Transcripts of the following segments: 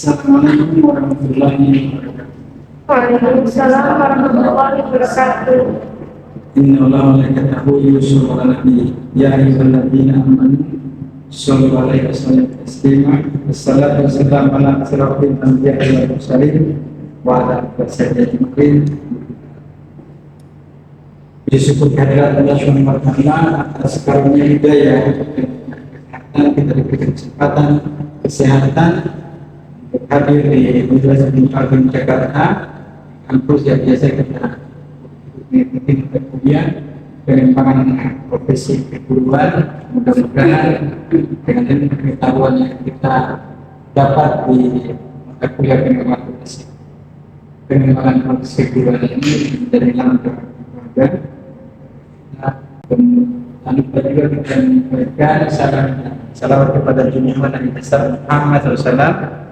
Assalamualaikum warahmatullahi wabarakatuh. Waalaikumsalam warahmatullahi wabarakatuh. Inna Allaha wa malaikatahu yusholluna 'alan nabi ya ayyuhalladzina amanu shollu 'alaihi wa sallimu taslima. Wassalatu wassalamu ala asyrofil anbiya'i wal mursalin wa ala alihi wasallam. Bersyukur kehadirat Allah Subhanahu wa taala atas karunia hidayah dan kita diberi kesempatan kesehatan untuk hadir di Madrasah Al-Falah Jakarta, kampus yang biasa kita mengikuti kuliah pengembangan profesi keguruan. Mudah-mudahan dengan pengetahuan yang kita dapat di mata kuliah pengembangan profesi keguruan ini menjadi langkah keluarga. Dan lupa juga kita memberikan salawat kepada junjungan Nabi besar Muhammad SAW.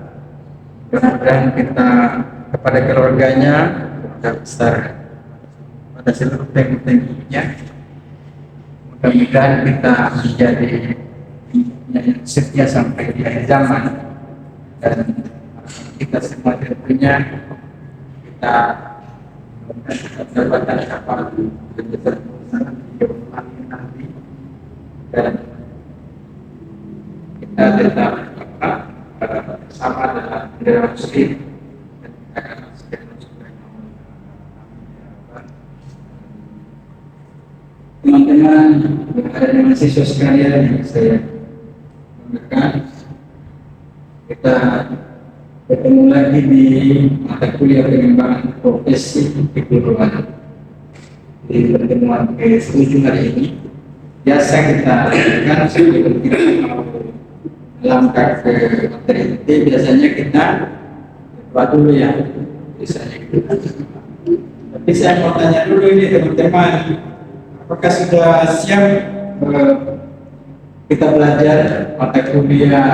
Mudah-mudahan kita kepada keluarganya, keluarga besar, pada seluruh pengikutnya. Mudah-mudahan kita menjadi yang setia sampai di akhir zaman, dan kita semua tentunya kita mendapatkan syafaat besar nanti, dan kita tetap bersama dalam generasi dan teman-teman dan mahasiswa sekalian yang saya banggakan, kita bertemu lagi di mata kuliah pengembangan profesi keguruan di pertemuan ke-7 hari ini. Biasa kita lakukan sebelum kita mau langkah ke materi inti, biasanya kita berdoa dulu ya. Biasanya kita. Tapi saya mau tanya dulu ini teman-teman, apakah sudah siap kita belajar mata kuliah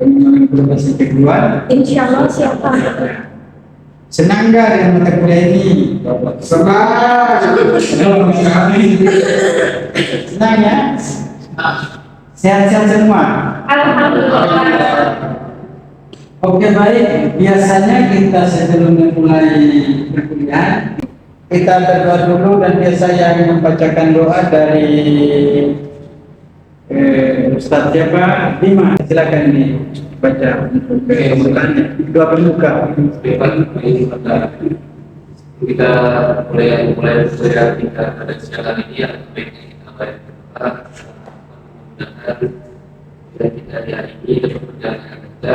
pengembangan profesi keguruan? Insya Allah siapa? Senang nggak dengan mata kuliah ini? Senang. Senang ya? Sehat-sehat semua? Alhamdulillah. Oke, baik. Biasanya kita sebelum memulai perkuliahan, kita berdoa dulu, dan biasa yang membacakan doa dari Ustaz siapa? Bima. Silakan dibaca untuk kemuliaannya. Doa pembuka. Kita mulai kuliah kita pada siang ini, yang baiknya kita baik dan kita di hari ini dapat berjalan kita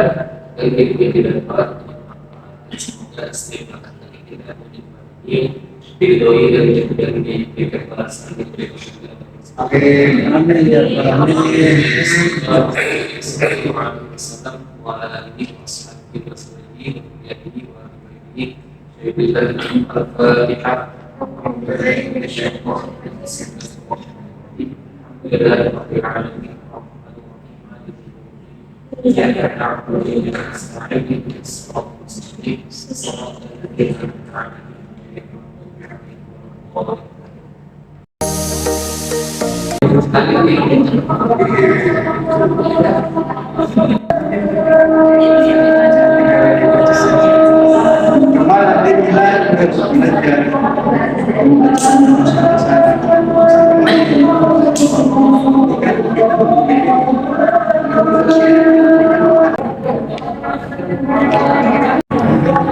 kita tidak dapat, semoga setiap langkah kita ini diridhoi dan diberikan balasan dari Allah. Amin. Amin ya rabbal alamin.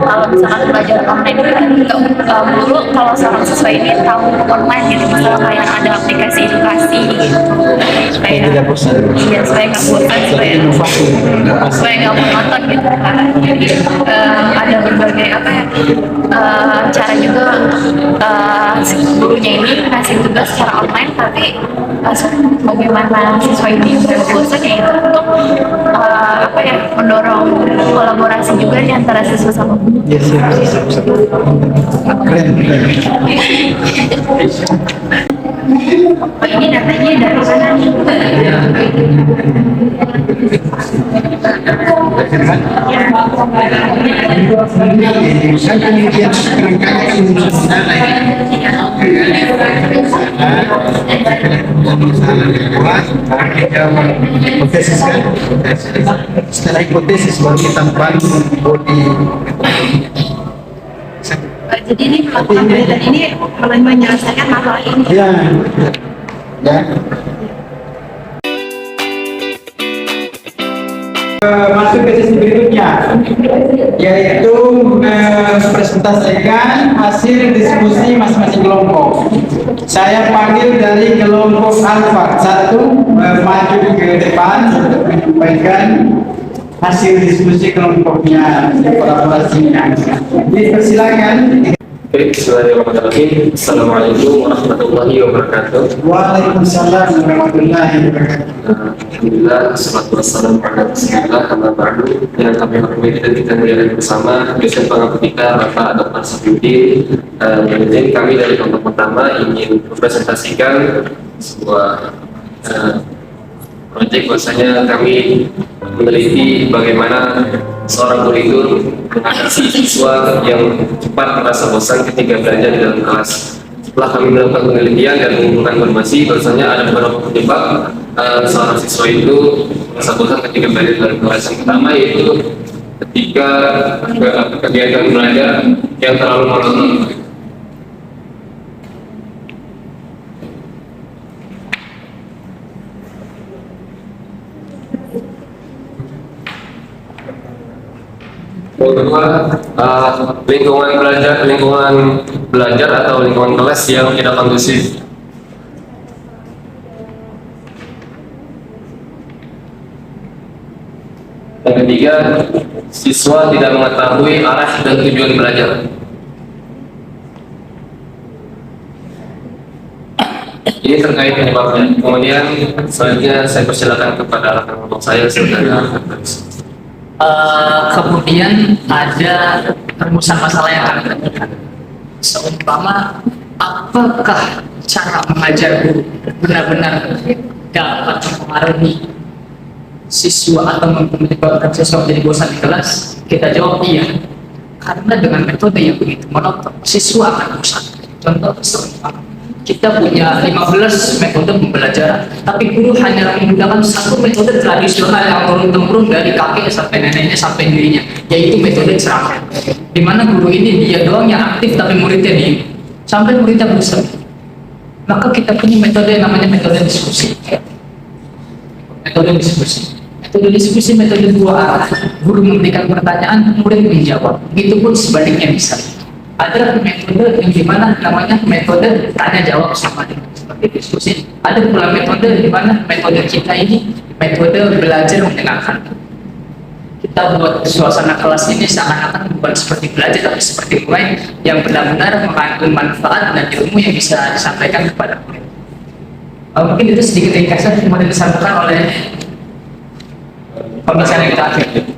Kalau misalkan belajar online dulu, kalau seorang siswa ini tahu online gitu, misalnya kayak ada aplikasi edukasi gitu, supaya nggak bosan, supaya nggak monoton gitu kan. Jadi ada berbagai cara juga untuk gurunya ini ngasih tugas secara online, tapi bagaimana siswa ini udah bosan ya, itu untuk mendorong kolaborasi juga di antara siswa sama guru. Yes. Keren. Ini datanya dari mana nih? Saya kan lihat kerangkanya kan Sekarang kita hipotesis kan. Setelah hipotesis baru kita bangun body. Jadi ini penelitian ini menyelesaikan masalah ini. Ya, ya. Masuk ke sesi berikutnya, yaitu presentasikan hasil diskusi masing-masing kelompok. Saya panggil dari kelompok Alfa satu maju ke depan untuk menyampaikan hasil diskusi kelompoknya, kolaborasinya. Dipersilakan. Baik, bismillahirrahmanirrahim. Assalamualaikum warahmatullahi wabarakatuh. Waalaikumsalam warahmatullahi wabarakatuh. Alhamdulillah, wassalatu wassalamu ala rasulillah, amma ba'du. Yang kami hormati dan kita muliakan bersama dosen pengampu kita, Bapak Dr. Safiuddin. Jadi kami dari kelompok pertama ingin mempresentasikan sebuah proyek. Bahwasanya kami meneliti bagaimana seorang guru itu mengatasi siswa yang cepat merasa bosan ketika belajar di dalam kelas. Setelah kami melakukan penelitian dan mengumpulkan informasi, bahwasanya ada beberapa penyebab seorang siswa itu merasa bosan ketika belajar di dalam kelas. Yang pertama yaitu ketika kegiatan belajar yang terlalu monoton. Yang kedua, lingkungan belajar atau lingkungan kelas yang tidak kondusif. Yang ketiga, siswa tidak mengetahui arah dan tujuan belajar. Ini terkait penyebabnya. Kemudian selanjutnya saya persilakan kepada rekan kelompok saya, saudara. Kemudian ada perumusan masalah yang kami temukan. Seumpama, apakah cara mengajar guru benar-benar dapat mempengaruhi siswa atau menyebabkan siswa menjadi bosan di kelas? Kita jawab iya. Karena dengan metode yang begitu monoton, siswa akan bosan. Contoh, seumpama kita punya 15 metode pembelajaran, tapi guru hanya menggunakan satu metode tradisional yang turun-temurun dari kakek sampai neneknya sampai dirinya, yaitu metode ceramah. Di mana guru ini dia doang yang aktif tapi muridnya diem, sampai muridnya bosan. Maka kita punya metode yang namanya metode diskusi. Metode diskusi metode dua arah. Guru memberikan pertanyaan, murid menjawab. Begitupun sebaliknya bisa. Ada metode yang dimana namanya metode tanya jawab sama dengan seperti diskusi. Ada pula metode dimana metode kita ini metode belajar mendengarkan. Kita buat suasana kelas ini seakan-akan bukan seperti belajar tapi seperti main yang benar-benar mengandung manfaat dan ilmu yang bisa disampaikan kepada murid. Mungkin itu sedikit ringkasan kemudian disampaikan oleh pembahasan yang kita akhir.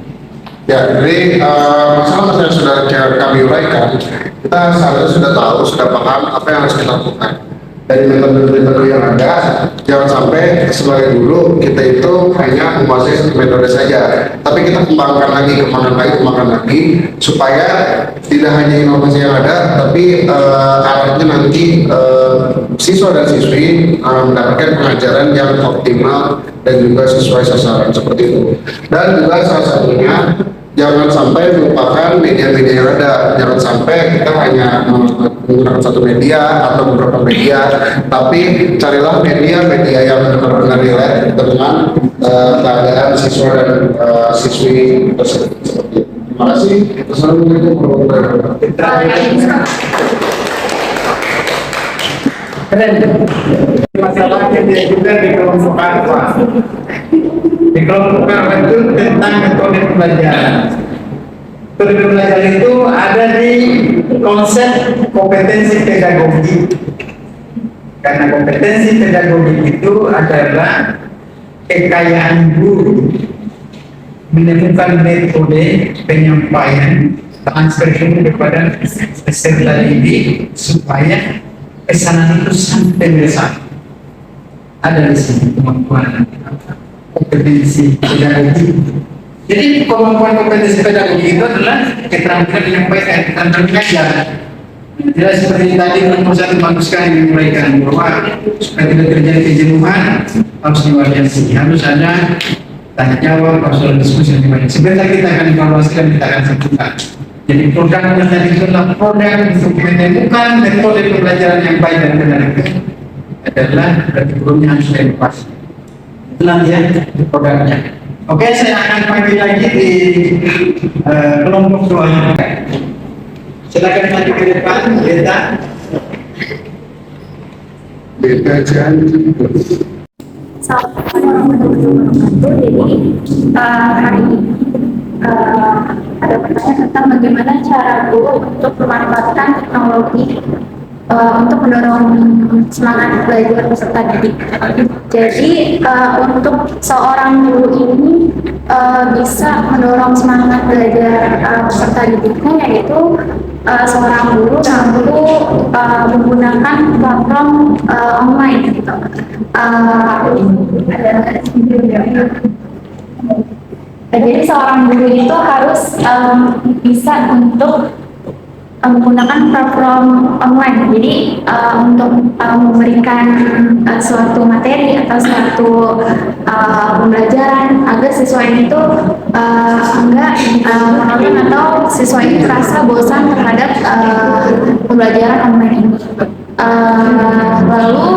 Ya, jadi masalah yang sudah kami uraikan, kita seharusnya sudah tahu, sudah paham apa yang harus kita lakukan. Dari metode-metode yang ada, jangan sampai sebagai guru kita itu hanya menguasai satu metode saja, tapi kita kembangkan lagi, supaya tidak hanya inovasi yang ada, tapi arahnya nanti siswa dan siswi mendapatkan pengajaran yang optimal dan juga sesuai sasaran seperti itu. Dan juga salah satunya, jangan sampai melupakan media-media yang ada. Jangan sampai kita hanya menggunakan satu media atau beberapa media, tapi carilah media-media yang benar-benar relate dengan keadaan siswa dan siswi tersebut. Terima kasih. Assalamualaikum warahmatullahi wabarakatuh. Keren. Masalahnya dia juga di kelompok Alfa. Di kelompok Alfa itu tentang metode pembelajaran. Metode pembelajaran itu ada di konsep kompetensi pedagogi. Karena kompetensi pedagogi itu adalah kekayaan guru menemukan metode penyampaian transfer kepada peserta didik supaya pesanan itu sampai bersama. Ada di sini kemampuan kompetensi pedagogi. Jadi kemampuan kompetensi pedagogi itu adalah keterampilan menyampaikan, keterampilan mengajar. Tidak seperti tadi proposal bagus sekali diuraikan bahwa supaya tidak terjadi kejenuhan harus diwajibkan, harus ada tanya jawab, harus ada diskusi yang banyak. Sebentar kita akan evaluasi dan kita akan tentukan. Jadi programnya tadi itu adalah program untuk menemukan metode pembelajaran yang baik dan benar itu adalah kurikulumnya harus diedukasi. Itulah dia programnya. Oke, saya akan panggil lagi di kelompok dua. Silakan maju ke depan, Beta. Beta janji. Assalamualaikum warahmatullahi wabarakatuh. Jadi hari ini ada pertanyaan tentang bagaimana cara guru untuk memanfaatkan teknologi untuk mendorong semangat belajar peserta didik. Jadi untuk seorang guru ini bisa mendorong semangat belajar peserta didiknya, yaitu seorang guru mampu menggunakan platform online gitu. Jadi seorang guru itu harus bisa untuk menggunakan platform online. Jadi untuk memberikan suatu materi atau suatu pembelajaran agar siswa itu enggak monoton atau siswa ini terasa bosan terhadap pembelajaran online ini. Lalu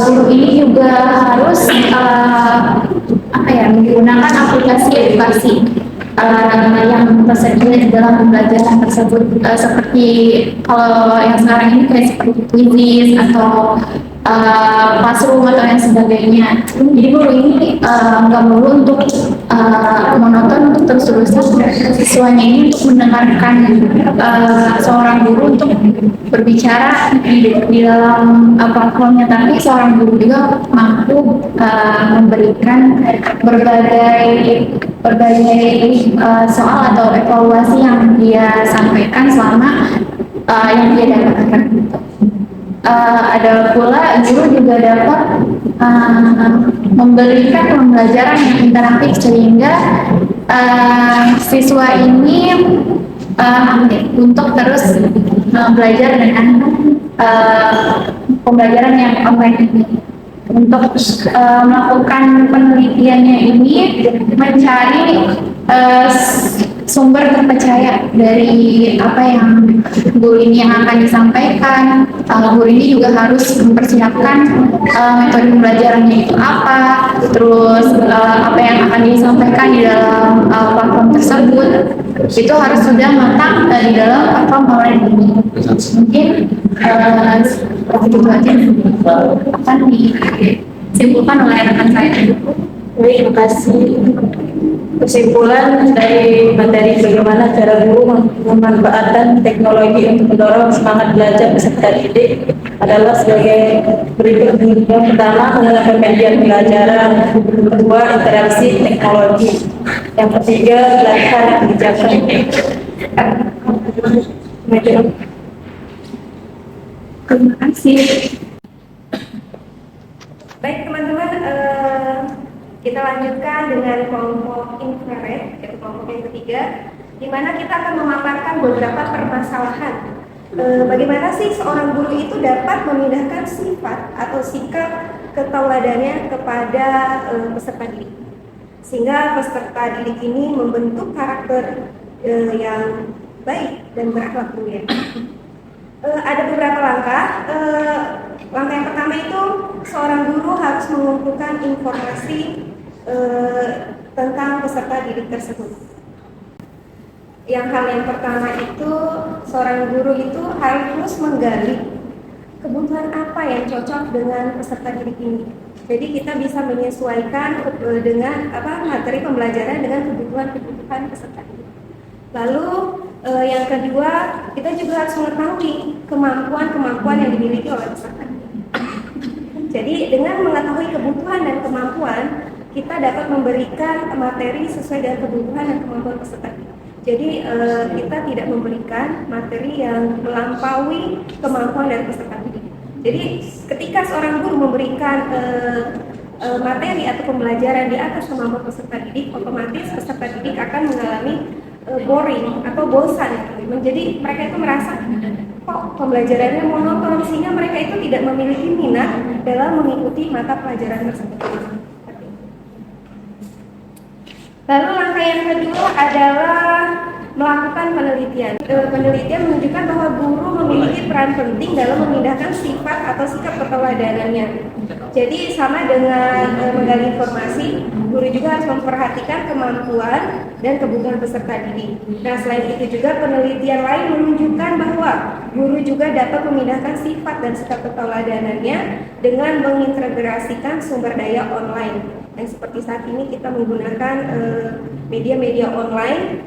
guru ini juga harus menggunakan aplikasi edukasi yang tersedia di dalam pembelajaran tersebut, seperti kalau yang sekarang ini kayak seperti Quizzes atau Classroom atau yang sebagainya. Jadi guru ini nggak perlu untuk monoton untuk terus-terusan siswanya ini untuk mendengarkan seorang guru untuk berbicara di dalam platformnya, tapi seorang guru juga mampu memberikan berbagai soal atau evaluasi yang dia sampaikan selama yang dia dapatkan. Ada pula guru juga dapat memberikan pembelajaran yang interaktif sehingga siswa ini untuk terus belajar dengan pembelajaran yang online ini. Untuk melakukan penelitiannya ini mencari sumber terpercaya dari apa yang guru ini yang akan disampaikan. Guru ini juga harus mempersiapkan metode pembelajarannya itu apa, terus apa yang akan disampaikan di dalam platform tersebut itu harus sudah matang di dalam platform online ini. Mungkin begitu aja akan disimpulkan oleh rekan saya. Baik, terima kasih. Kesimpulan dari materi bagaimana cara guru memanfaatkan teknologi untuk mendorong semangat belajar peserta didik adalah sebagai berikut. Yang pertama, menggunakan media pembelajaran. Kedua, interaksi teknologi. Yang ketiga, pelatihan kebijakan. Terima kasih. Baik teman-teman, kita lanjutkan dengan kelompok infrared, yaitu kelompok yang ketiga, di mana kita akan memaparkan beberapa permasalahan. Bagaimana sih seorang guru itu dapat memindahkan sifat atau sikap ketauladannya kepada peserta didik, sehingga peserta didik ini membentuk karakter yang baik dan berakhlak mulia. Ada beberapa langkah. Langkah yang pertama itu seorang guru harus mengumpulkan informasi tentang peserta didik tersebut. Yang pertama itu seorang guru itu harus menggali kebutuhan apa yang cocok dengan peserta didik ini. Jadi kita bisa menyesuaikan dengan materi pembelajaran dengan kebutuhan peserta didik. Lalu yang kedua, kita juga harus mengetahui kemampuan yang dimiliki oleh peserta didik. Jadi dengan mengetahui kebutuhan dan kemampuan, kita dapat memberikan materi sesuai dengan kebutuhan dan kemampuan peserta didik. Jadi kita tidak memberikan materi yang melampaui kemampuan dari peserta didik. Jadi ketika seorang guru memberikan materi atau pembelajaran di atas kemampuan peserta didik, otomatis peserta didik akan mengalami boring atau bosan. Jadi mereka itu merasa kok pembelajarannya monoton, sehingga mereka itu tidak memiliki minat dalam mengikuti mata pelajaran tersebut. Lalu langkah yang kedua adalah melakukan penelitian. Penelitian menunjukkan bahwa guru memiliki peran penting dalam memindahkan sifat atau sikap keteladanannya. Jadi sama dengan menggali informasi, guru juga harus memperhatikan kemampuan dan kebutuhan peserta didik. Nah, selain itu juga penelitian lain menunjukkan bahwa guru juga dapat memindahkan sifat dan sikap keteladanannya dengan mengintegrasikan sumber daya online. Yang seperti saat ini kita menggunakan media-media online,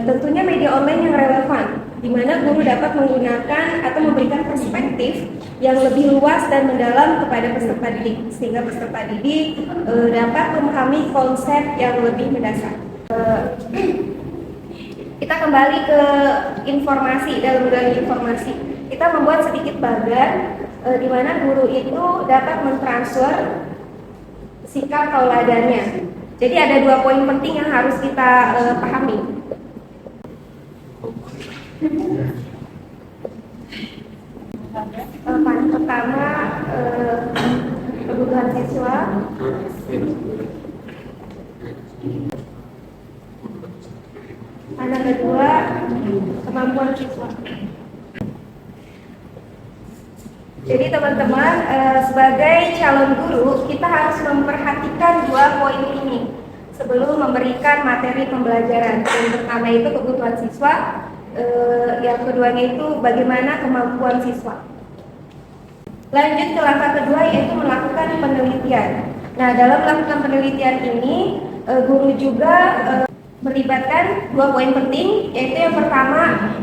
tentunya media online yang relevan, di mana guru dapat menggunakan atau memberikan perspektif yang lebih luas dan mendalam kepada peserta didik, sehingga peserta didik dapat memahami konsep yang lebih mendasar. Kita kembali ke informasi, dalam menggali informasi, kita membuat sedikit bagan di mana guru itu dapat mentransfer sikap tauladannya. Jadi ada 2 poin penting yang harus kita pahami. Pertama, kebutuhan siswa. Yang kedua, kemampuan siswa. Jadi teman-teman, sebagai calon guru, kita harus memperhatikan 2 poin ini sebelum memberikan materi pembelajaran. Yang pertama itu kebutuhan siswa, yang keduanya itu bagaimana kemampuan siswa. Lanjut ke langkah kedua, yaitu melakukan penelitian. Nah, dalam melakukan penelitian ini, guru juga melibatkan 2 poin penting, yaitu yang pertama,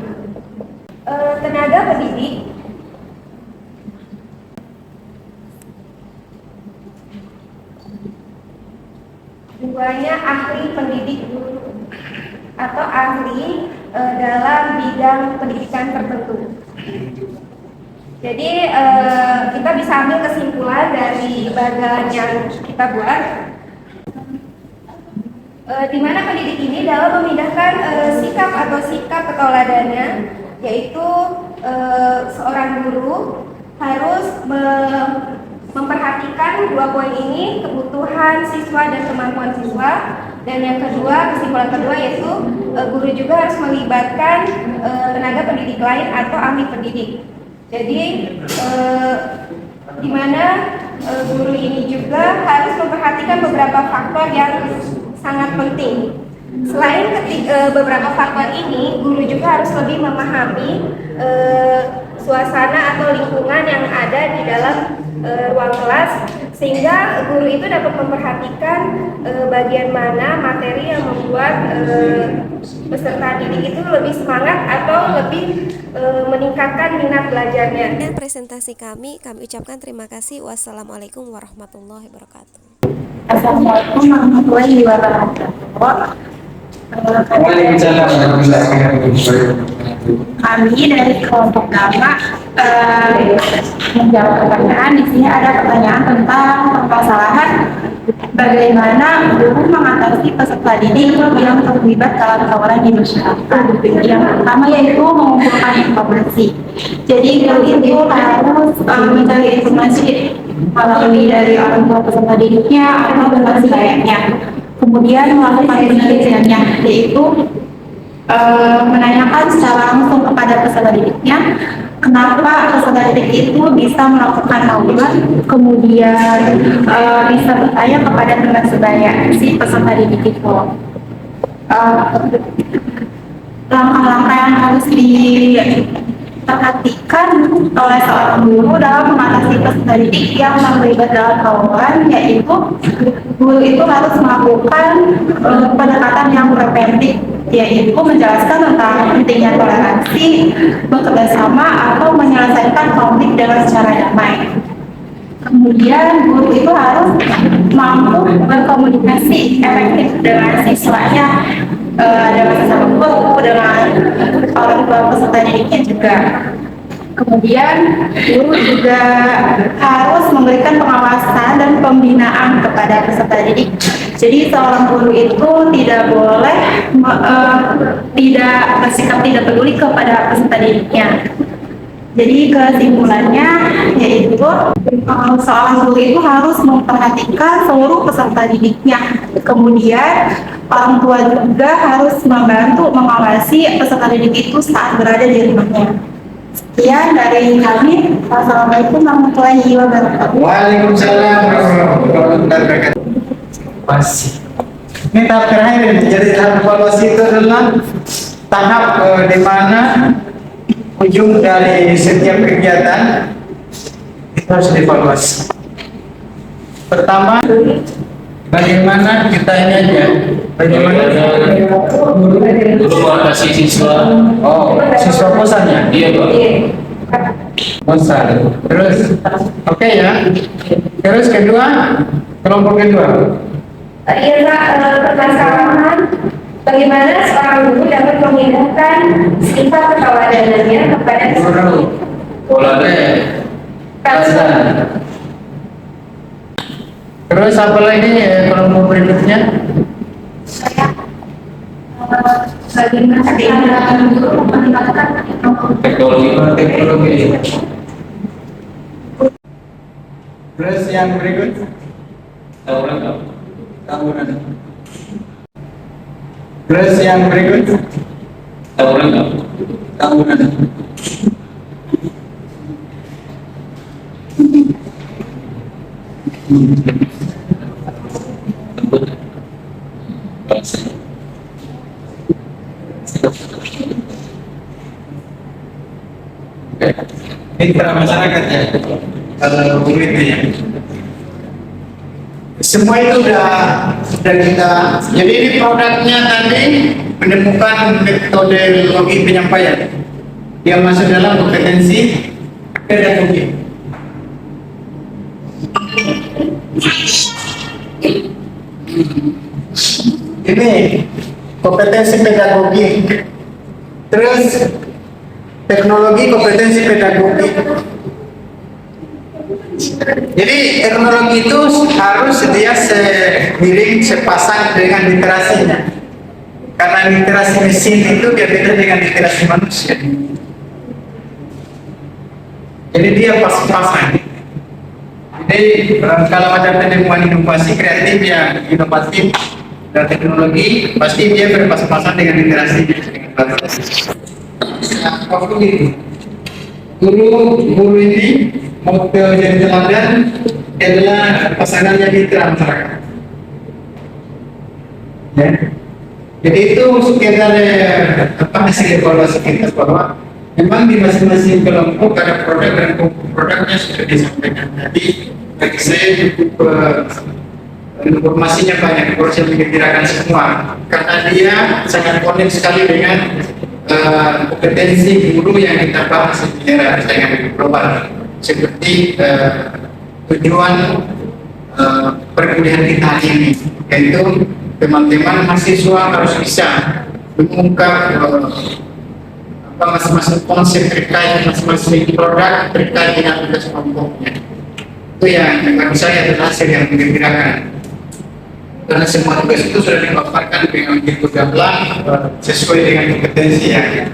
tenaga pendidik. Duanya ahli pendidik guru atau ahli dalam bidang pendidikan tertentu. Jadi kita bisa ambil kesimpulan dari bagan yang kita buat, di mana pendidik ini dalam memindahkan sikap atau sikap keteladanannya, yaitu seorang guru harus memperhatikan 2 poin ini, kebutuhan siswa dan kemampuan siswa. Dan yang kedua, kesimpulan kedua yaitu guru juga harus melibatkan tenaga pendidik lain atau ahli pendidik. Jadi di mana guru ini juga harus memperhatikan beberapa faktor yang sangat penting. Selain beberapa faktor ini, guru juga harus lebih memahami suasana atau lingkungan yang ada di dalam ruang kelas, sehingga guru itu dapat memperhatikan bagian mana materi yang membuat peserta didik itu lebih semangat atau lebih meningkatkan minat belajarnya. Dan presentasi kami ucapkan terima kasih. Wassalamualaikum warahmatullahi wabarakatuh. Assalamualaikum warahmatullahi wabarakatuh. Kami dari kelompok Gamma menjawab pertanyaan. Di sini ada pertanyaan tentang permasalahan bagaimana guru mengatasi peserta didik yang terlibat dalam tawaran di masyarakat. Yang pertama yaitu mengumpulkan informasi. Jadi guru itu harus mencari informasi melalui dari orang tua peserta didiknya atau dengan selayaknya. Kemudian melakukan penelitiannya, yaitu menanyakan secara langsung kepada peserta didiknya kenapa peserta didik itu bisa melakukan tawuran, kemudian bisa bertanya kepada teman sebaya si peserta didik itu. Langkah-langkah yang harus diperhatikan oleh seorang guru dalam mengatasi peserta didik yang terlibat dalam tawuran, yaitu guru itu harus melakukan pendekatan yang preventif, yaitu menjelaskan tentang pentingnya toleransi, bekerja sama, atau menyelesaikan konflik dengan secara damai. Kemudian guru itu harus mampu berkomunikasi efektif dengan siswanya, dengan sesama guru, dengan orang tua peserta didiknya juga. Kemudian guru juga harus memberikan pengawasan dan pembinaan kepada peserta didik. Jadi seorang guru itu tidak boleh tidak bersikap tidak peduli kepada peserta didiknya. Jadi kesimpulannya yaitu seorang guru itu harus memperhatikan seluruh peserta didiknya. Kemudian orang tua juga harus membantu mengawasi peserta didik itu saat berada di rumahnya. Sekian dari kami. Wassalamualaikum warahmatullahi wabarakatuh. Waalaikumsalam warahmatullahi wabarakatuh. Ini tahap terakhir. Jadi tahap evaluasi itu adalah tahap di mana ujung dari setiap kegiatan itu harus dievaluasi. Pertama, bagaimana kita ini aja, bagaimana Dulu ada siswa. siswa kosannya, Iya, Pak. kosan. Terus, oke ya. Terus kedua, kelompok kedua. Ialah permasalahan bagaimana seorang guru dapat memindahkan sifat ketawadanannya kepada Pola kasus. Terus apa lagi kelompok berikutnya? Bagaimana guru meningkatkan teknologi. Terus yang berikut Tahunan nggak? tahunan. Terus yang berikut Tahunan nggak? tahunan. Mitra masyarakat ya, kalau muridnya. Semua itu sudah kita. Jadi ini produknya tadi menemukan metodologi penyampaian yang masuk dalam kompetensi pedagogi. Ini kompetensi pedagogi. Terus teknologi kompetensi pedagogi. Jadi teknologi itu harus dia seiring sepasang dengan literasinya. Karena literasi mesin itu berbeda dengan literasi manusia. Jadi dia pas-pasan. Jadi kalau ada penemuan inovasi kreatif yang inovatif dan teknologi, pasti dia berpas-pasan dengan literasinya. Waktu itu guru ini mau jadi teladan adalah pasangannya mitra masyarakat. Ya. Jadi itu sekedar hasil evaluasi kita bahwa memang di masing-masing kelompok ada produk dan produknya sudah disampaikan. Jadi bagi saya cukup informasinya banyak, proses mengembirakan semua karena dia sangat konek sekali dengan kompetensi guru yang kita bahas di era persaingan global seperti tujuan perkuliahan kita hari ini, yaitu teman-teman mahasiswa harus bisa mengungkap masing-masing konsep terkait masing-masing produk terkait dengan tugas kelompoknya. Itu yang bagi saya adalah hasil yang mengembirakan. Karena semua tugas itu sudah dipaparkan dengan begitu gamblang sesuai dengan kompetensi yang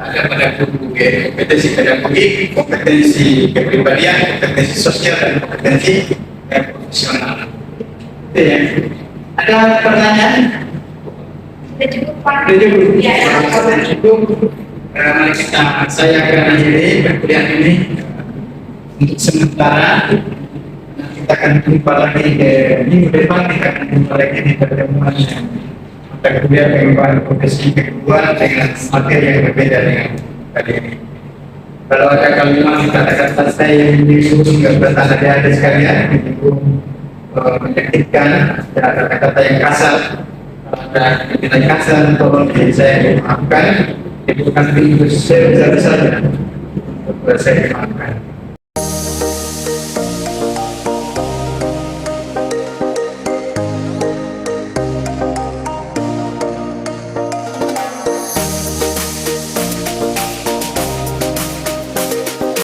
ada pada guru, kompetensi pedagogi, kompetensi kepribadian, kompetensi sosial dan kompetensi profesional. Itu ya. Ada pertanyaan? Sudah cukup, Pak. Sudah cukup. Ya. Sudah cukup. Mari saya akan akhiri perkuliahan ini untuk sementara. Kita akan jumpa lagi minggu depan, kita akan jumpa lagi di pertemuan mata kuliah pengembangan profesi kedua dengan materi yang berbeda dengan tadi ini. Kalau ada kalimat kata-kata saya yang menyinggung bertanda di atas sekalian, menyinggung menyakitkan, ada kata-kata yang kasar, ada kata kasar, tolong saya maafkan, itu bukan pintu sebesar-besarnya untuk saya maafkan.